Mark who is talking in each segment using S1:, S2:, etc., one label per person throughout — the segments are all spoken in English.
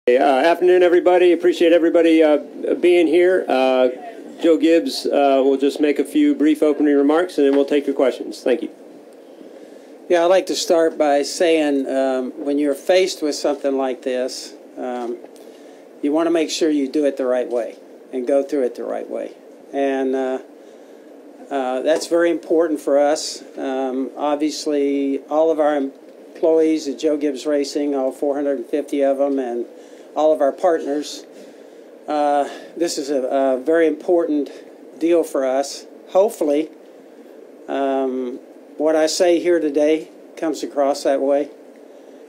S1: Afternoon, everybody. Appreciate everybody being here. Joe Gibbs will just make a few brief opening remarks, and then we'll take your questions. Thank you.
S2: Yeah, I'd like to start by saying when you're faced with something like this, you want to make sure you do it the right way and go through it the right way. And that's very important for us. Obviously, all of our employees at Joe Gibbs Racing, all 450 of them, and all of our partners, this is a very important deal for us. Hopefully, what I say here today comes across that way,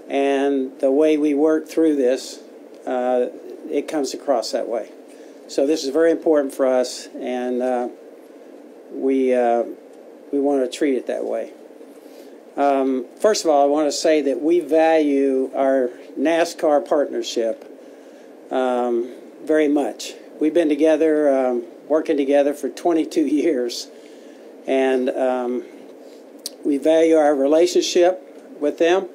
S2: and the way we work through this, it comes across that way. So this is very important for us, and we want to treat it that way. First of all, I want to say that we value our NASCAR partnership very much. We've been together, working together for 22 years, and we value our relationship with them,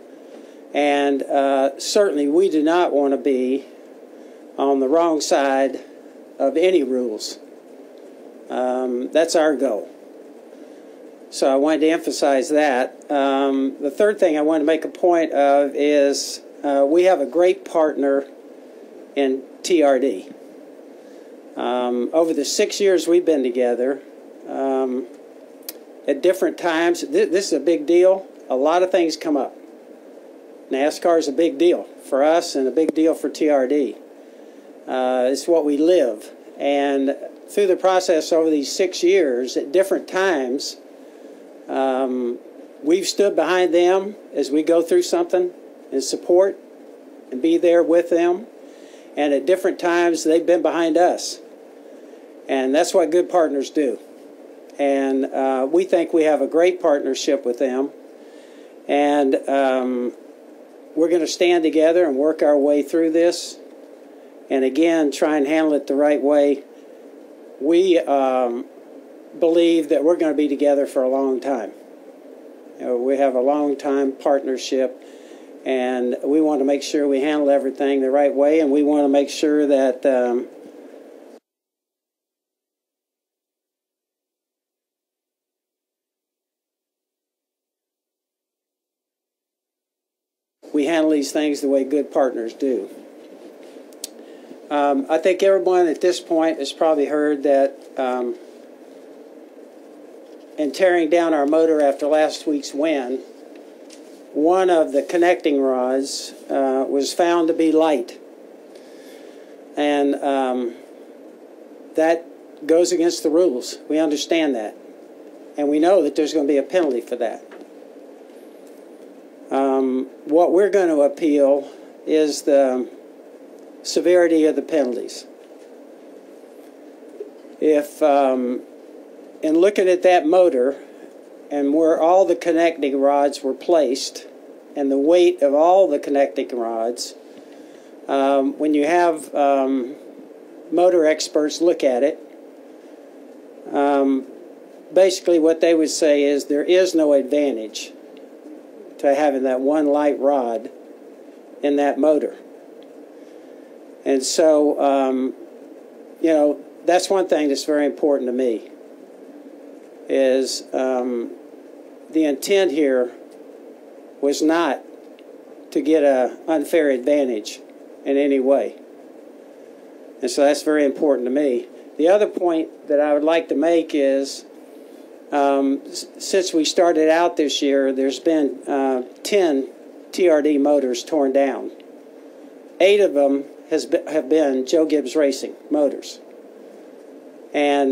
S2: and certainly we do not want to be on the wrong side of any rules. That's our goal. So I wanted to emphasize that. The third thing I want to make a point of is we have a great partner in TRD. Over the 6 years we've been together, at different times, this is a big deal. A lot of things come up. NASCAR is a big deal for us and a big deal for TRD. It's what we live. And through the process over these 6 years, at different times, we've stood behind them as we go through something and support and be there with them. And at different times, they've been behind us. And that's what good partners do. And we think we have a great partnership with them. And we're going to stand together and work our way through this. And again, try and handle it the right way. We believe that we're going to be together for a long time. You know, we have a long-time partnership, and we want to make sure we handle everything the right way, and we want to make sure that we handle these things the way good partners do. I think everyone at this point has probably heard that in tearing down our motor after last week's win, one of the connecting rods was found to be light. And that goes against the rules. We understand that. And we know that there's going to be a penalty for that. What we're going to appeal is the severity of the penalties. If in looking at that motor and where all the connecting rods were placed and the weight of all the connecting rods, when you have motor experts look at it, basically what they would say is there is no advantage to having that one light rod in that motor. And so, you know, that's one thing that's very important to me, is the intent here was not to get an unfair advantage in any way. And so that's very important to me. The other point that I would like to make is, since we started out this year, there's been 10 TRD motors torn down. 8 of them have been Joe Gibbs Racing motors. And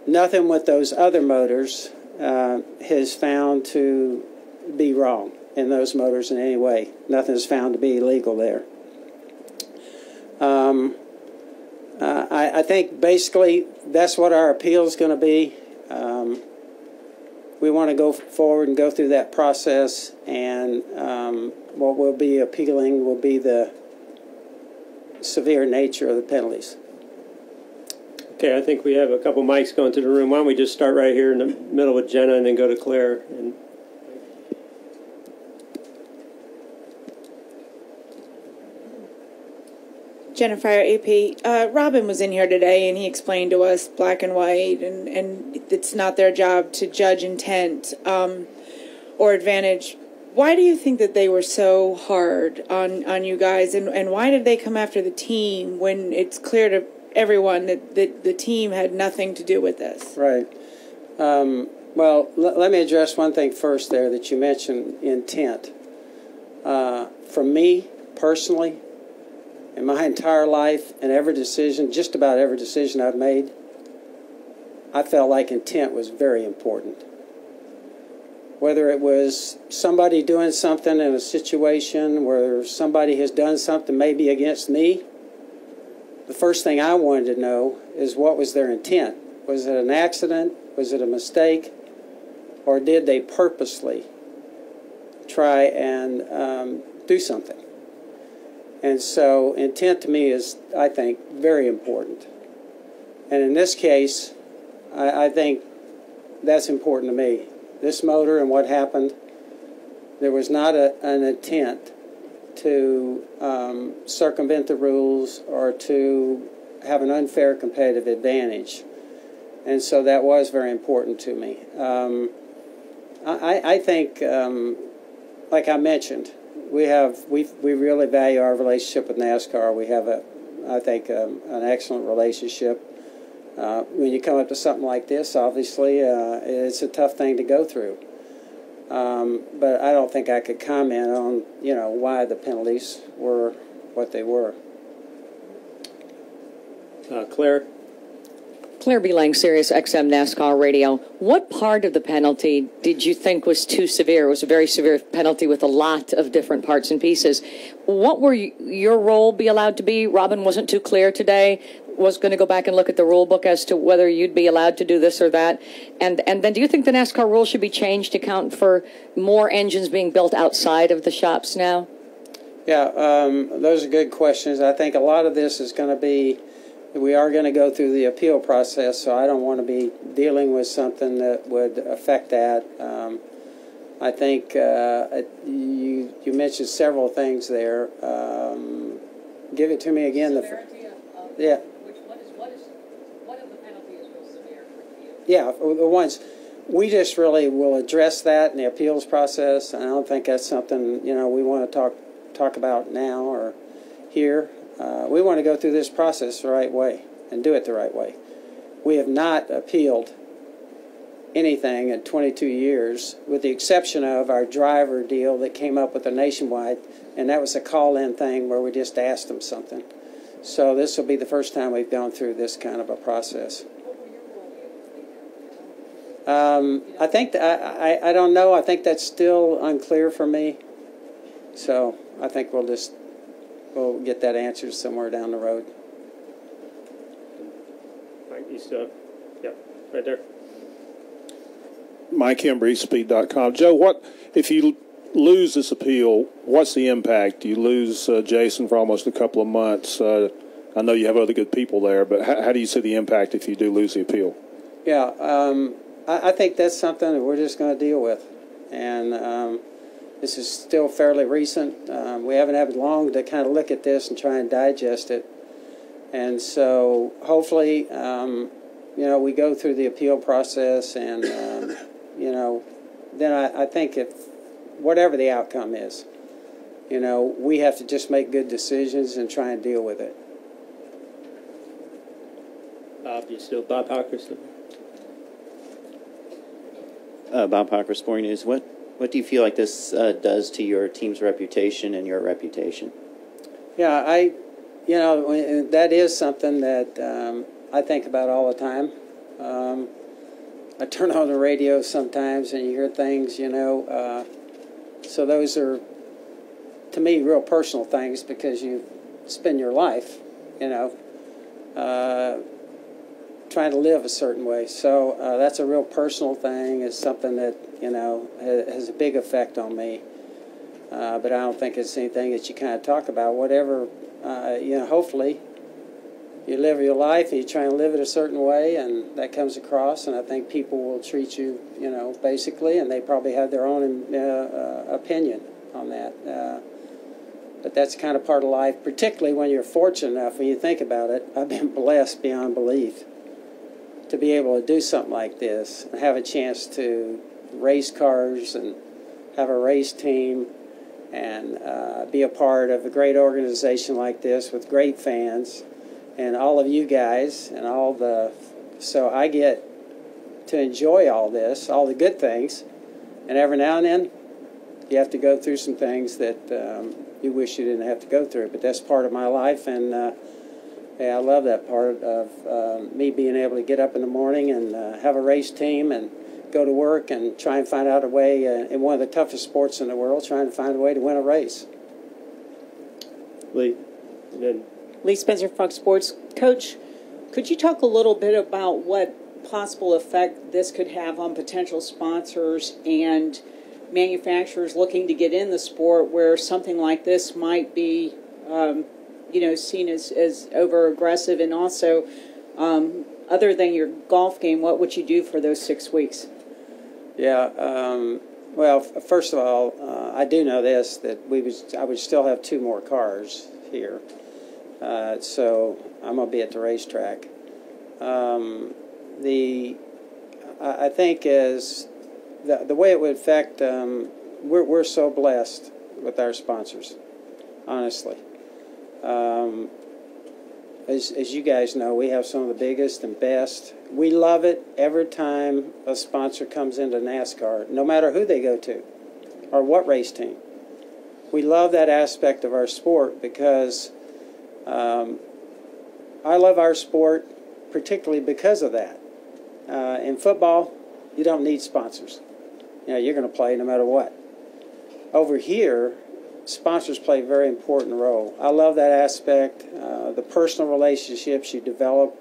S2: nothing with those other motors has found to be wrong in those motors in any way. Nothing is found to be illegal there. I think basically that's what our appeal is going to be. We want to go forward and go through that process, and what we'll be appealing will be the severe nature of the penalties.
S1: Okay, I think we have a couple mics going to the room. Why don't we just start right here in the middle with Jenna and then go to Claire. And
S3: Jennifer, AP. Robin was in here today, and he explained to us black and white, and it's not their job to judge intent or advantage. Why do you think that they were so hard on you guys, and why did they come after the team when it's clear to everyone that the team had nothing to do with this?
S2: Right. Well, let me address one thing first there that you mentioned, intent. For me, personally, in my entire life and every decision, just about every decision I've made, I felt like intent was very important. Whether it was somebody doing something in a situation where somebody has done something maybe against me, the first thing I wanted to know is what was their intent. Was it an accident? Was it a mistake? Or did they purposely try and do something? And so intent to me is, I think, very important. And in this case, I think that's important to me. This motor and what happened, there was not an intent to circumvent the rules or to have an unfair competitive advantage. And so that was very important to me. I think, like I mentioned, we really value our relationship with NASCAR. We have I think an excellent relationship. When you come up to something like this, obviously it's a tough thing to go through. But I don't think I could comment on why the penalties were what they were.
S1: Claire.
S4: Claire B. Lang, Sirius XM NASCAR Radio. What part of the penalty did you think was too severe? It was a very severe penalty with a lot of different parts and pieces. What were your role be allowed to be? Robin wasn't too clear today. Was going to go back and look at the rule book as to whether you'd be allowed to do this or that. And then do you think the NASCAR rules should be changed to account for more engines being built outside of the shops now?
S2: Yeah, those are good questions. I think a lot of this is going to be, we are going to go through the appeal process, so I don't want to be dealing with something that would affect that. I think you mentioned several things there. Give it to me again. Yeah.
S4: What of the penalty is real severe for you?
S2: Yeah, the ones, we just really will address that in the appeals process, and I don't think that's something, we want to talk about now or here. We want to go through this process the right way and do it the right way. We have not appealed anything in 22 years, with the exception of our driver deal that came up with a nationwide, and that was a call-in thing where we just asked them something. So this will be the first time we've gone through this kind of a process. I think I don't know. I think that's still unclear for me. So I think we'll get that answer somewhere down the road.
S1: Mike, you still, yep, right there.
S5: Mike Embry, Speed.com. Joe, what if you lose this appeal? What's the impact? You lose Jason for almost a couple of months. I know you have other good people there, but how do you see the impact if you do lose the appeal?
S2: Yeah, I think that's something that we're just going to deal with, and this is still fairly recent. We haven't had long to kind of look at this and try and digest it, and so hopefully, we go through the appeal process, and then I think if whatever the outcome is, we have to just make good decisions and try and deal with it.
S1: Bob Hawker still?
S6: Bob Hawker, Sporting News. What do you feel like this does to your team's reputation and your reputation?
S2: Yeah, that is something that I think about all the time. I turn on the radio sometimes and you hear things, so those are, to me, real personal things because you spend your life, trying to live a certain way. So that's a real personal thing. It's something that, has a big effect on me. But I don't think it's anything that you kind of talk about. Whatever, hopefully you live your life and you try and live it a certain way, and that comes across, and I think people will treat you, basically, and they probably have their own opinion on that. But that's kind of part of life, particularly when you're fortunate enough, when you think about it. I've been blessed beyond belief to be able to do something like this and have a chance to race cars and have a race team and be a part of a great organization like this with great fans and all of you guys and all the... So I get to enjoy all this, all the good things, and every now and then you have to go through some things that you wish you didn't have to go through, but that's part of my life, and yeah, I love that part of me being able to get up in the morning and have a race team and go to work and try and find out a way in one of the toughest sports in the world, trying to find a way to win a race.
S1: Lee, and then
S7: Lee Spencer, Fox Sports. Coach, could you talk a little bit about what possible effect this could have on potential sponsors and manufacturers looking to get in the sport, where something like this might be, seen as over aggressive, and also, other than your golf game, what would you do for those 6 weeks?
S2: Yeah. Well, first of all, I do know this, that I would still have 2 more cars here, so I'm going to be at the racetrack. I think as the way it would affect, we're so blessed with our sponsors, honestly. As you guys know, we have some of the biggest and best. We love it every time a sponsor comes into NASCAR, no matter who they go to or what race team. We love that aspect of our sport because I love our sport particularly because of that. In football, you don't need sponsors. You're going to play no matter what. Over here, sponsors play a very important role. I love that aspect, the personal relationships you develop.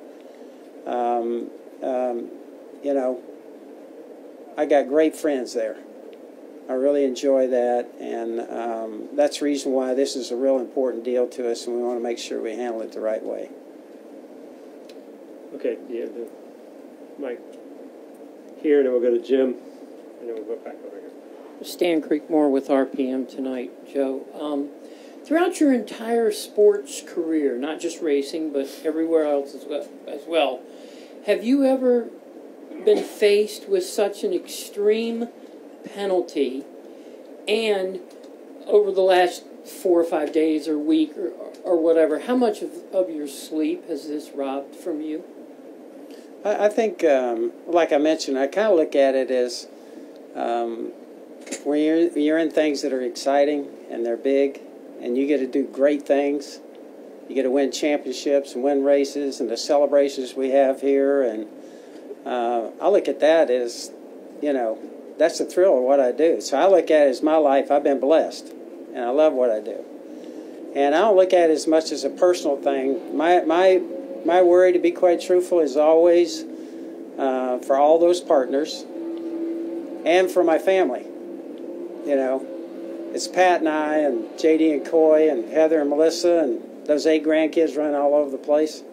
S2: I got great friends there. I really enjoy that, and that's the reason why this is a real important deal to us, and we want to make sure we handle it the right way.
S1: okay, you have the mic here, and then we'll go to Jim, and then we'll go back over here.
S8: Stan Creekmore with RPM tonight, Joe. Throughout your entire sports career, not just racing, but everywhere else as well, have you ever been faced with such an extreme penalty, and over the last 4 or 5 days or week or whatever, how much of your sleep has this robbed from you?
S2: I think, like I mentioned, I kind of look at it as when you're in things that are exciting and they're big, and you get to do great things. You get to win championships and win races and the celebrations we have here. And I look at that as, that's the thrill of what I do. So I look at it as my life. I've been blessed, and I love what I do. And I don't look at it as much as a personal thing. My worry, to be quite truthful, is always for all those partners and for my family. It's Pat and I and JD and Coy and Heather and Melissa and those 8 grandkids running all over the place.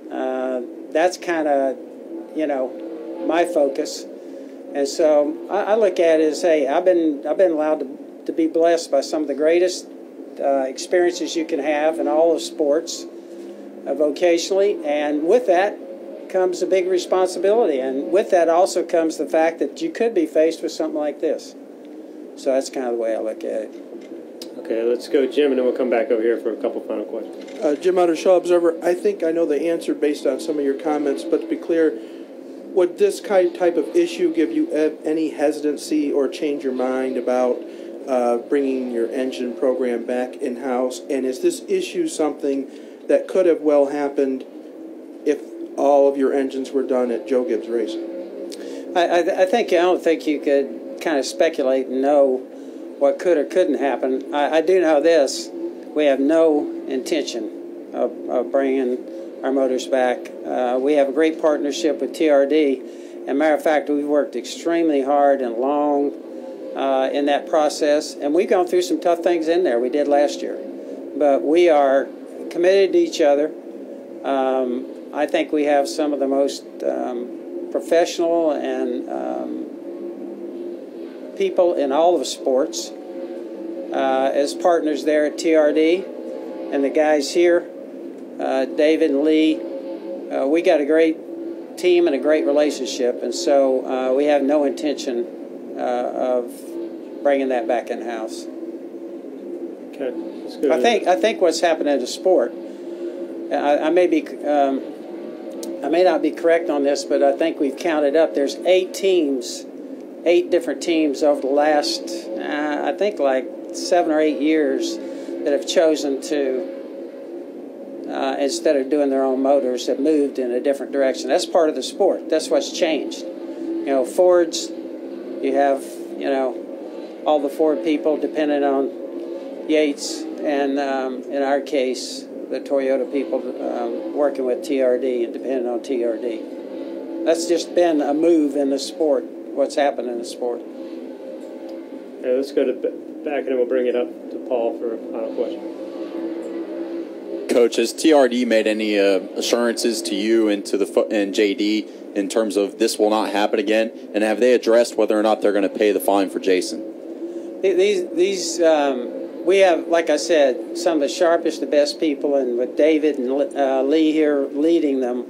S2: That's kind of, my focus. And so I look at it as, hey, I've been allowed to be blessed by some of the greatest experiences you can have in all of sports, vocationally, and with that comes a big responsibility, and with that also comes the fact that you could be faced with something like this. So that's kind of the way I look at it.
S1: Okay, let's go Jim, and then we'll come back over here for a couple final questions.
S9: Jim Utter, Shaw Observer. I think I know the answer based on some of your comments, but to be clear, would this type of issue give you any hesitancy or change your mind about bringing your engine program back in-house? And is this issue something that could have well happened if all of your engines were done at Joe Gibbs Racing?
S2: I don't think you could kind of speculate and know what could or couldn't happen. I do know this: we have no intention of bringing our motors back. We have a great partnership with TRD. As a matter of fact, we've worked extremely hard and long in that process, and we've gone through some tough things in there. We did last year, but we are committed to each other. I think we have some of the most professional and people in all of sports, as partners there at TRD, and the guys here, David and Lee. We got a great team and a great relationship, and so we have no intention of bringing that back in house.
S1: Okay, that's good.
S2: I think what's happened in the sport. I may not be correct on this, but I think we've counted up. There's 8 different teams over the last, I think, like 7 or 8 years that have chosen to, instead of doing their own motors, have moved in a different direction. That's part of the sport. That's what's changed. You know, Fords, you have, you know, all the Ford people dependent on Yates, and in our case, the Toyota people working with TRD and dependent on TRD. That's just been a move in the sport, what's happened in the sport.
S1: Okay, let's go to back, and then we'll bring it up to Paul for a final question.
S10: Coach, has TRD made any assurances to you and to and JD in terms of this will not happen again? And have they addressed whether or not they're going to pay the fine for Jason?
S2: We have, like I said, some of the sharpest, the best people, and with David and Lee here leading them,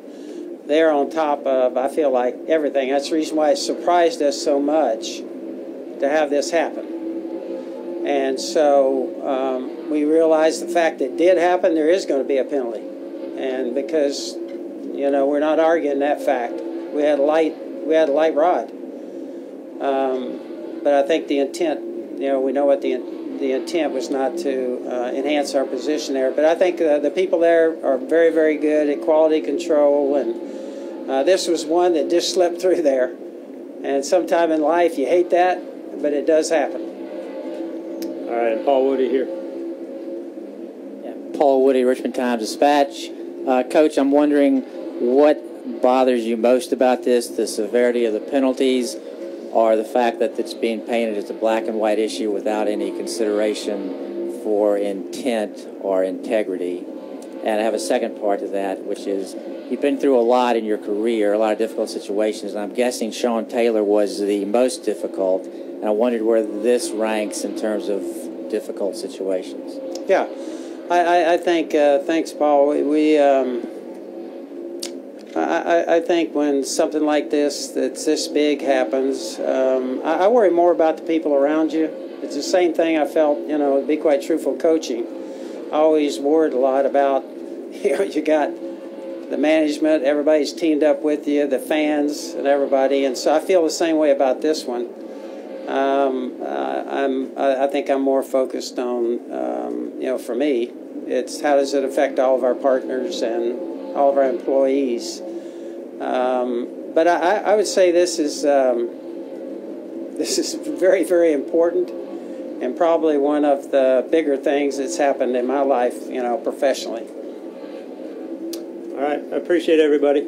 S2: they're on top of, I feel like, everything. That's the reason why it surprised us so much to have this happen. And so we realized the fact that it did happen, there is going to be a penalty. And because, you know, we're not arguing that fact. We had a light rod. But I think the intent, you know, we know what the intent was not to enhance our position there. But I think the people there are very, very good at quality control, and this was one that just slipped through there. And sometime in life you hate that, but it does happen.
S1: All right, and Paul Woody here.
S11: Yeah, Paul Woody, Richmond Times-Dispatch. Coach, I'm wondering what bothers you most about this, the severity of the penalties, or the fact that it's being painted as a black and white issue without any consideration for intent or integrity. And I have a second part to that, which is you've been through a lot in your career, a lot of difficult situations, and I'm guessing Sean Taylor was the most difficult, and I wondered where this ranks in terms of difficult situations.
S2: Yeah, I think, thanks, Paul. I think when something like this, that's this big, happens, I worry more about the people around you. It's the same thing I felt, you know, to be quite truthful, coaching. I always worried a lot about, you know, you got the management, everybody's teamed up with you, the fans and everybody, and so I feel the same way about this one. I think I'm more focused on, you know, for me, it's how does it affect all of our partners and all of our employees. But I would say this is very, very important, and probably one of the bigger things that's happened in my life, you know, professionally.
S1: All right, I appreciate everybody.